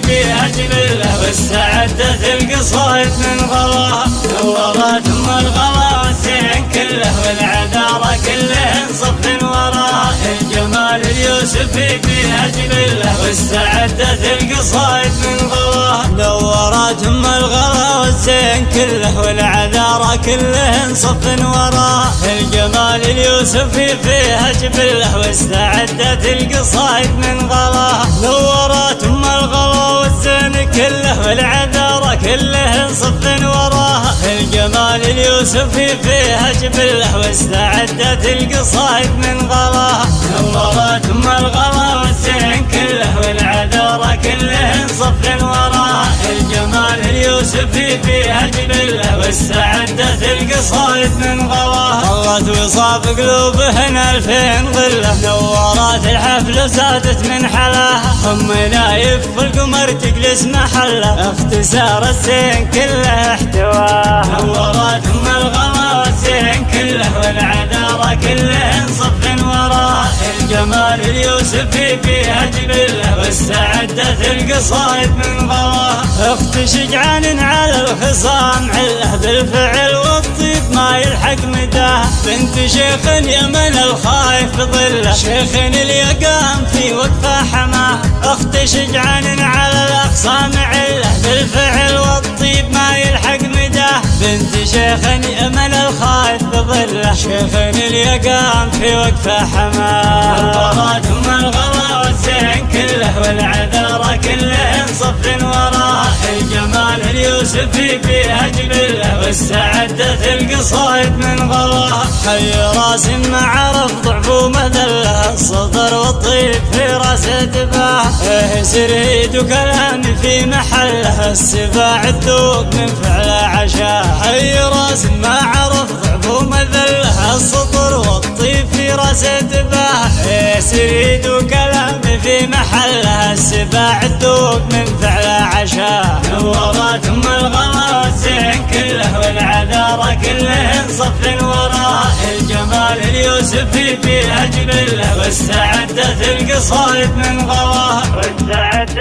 فيها جبله واستعدت القصايد من غلاها. نورت ام الغلا والزين كله والعذارى كلهن صف وراها. الجمال اليوسفي فيها جبله واستعدت القصايد من غلاها. نورت ام الغلا والزين كله والعذارى كلهن صف وراها. الجمال اليوسفي فيها جبله واستعدت القصايد من غلاها. نورت ام الغلا والزين كله والعذارى كلهن صف وراها. الجمال اليوسفي فيها جبله واستعدت القصايد من غلاها. نورت ام الغلا والزين كله والعذارى كلهن صف وراها. الجمال اليوسفي فيها جبله واستعدت القصايد من غلاها. طلت وصاف قلوبهن 2000 ظله. نورت الحفل وزادت من حلاها. ام نايف في القمر تجلس محله. اختصار الزين كله احتواها. نورت ام الغلا والزين كله والعذارى كلهن صف وراها. الجمال اليوسفي فيها جبله واستعدت القصايد من غلاها. اخت شجعان على الخصام عله بالفعل والطيب ما يلحق مداها. بنت شيخ يمن الخايف ظله. شيخ اليقام في وقفه حماه. اخت شجعان على الاخصام عله بالفعل والطيب ما يلحق مداه. بنت شيخ يمن الخايف ظله. شيخ اليقام في وقفه حماه. نورت ام الغلا والزين كله والعذارى كلهن صف وراها. الجمال اليوسفي فيها جبله واستعدت القصايد من غلاها. حي راس ما عرف ضعف ومذله. الصدر والطيب في راسه دباه. سريد وكلامي في محله. السباع الذوق من فعل عشاه. حي راس ما عرف ضعف ومذله. الصدر والطيب في راسه دباه. سريد وكلامي في محله. السباع الذوق من فعل عشاه. نورت ام الغلا والزين كله والعذارى كلهن صف وراها. الجمال اليوسفي فيها جبله واستعدت القصايد من غلاها. واستعدت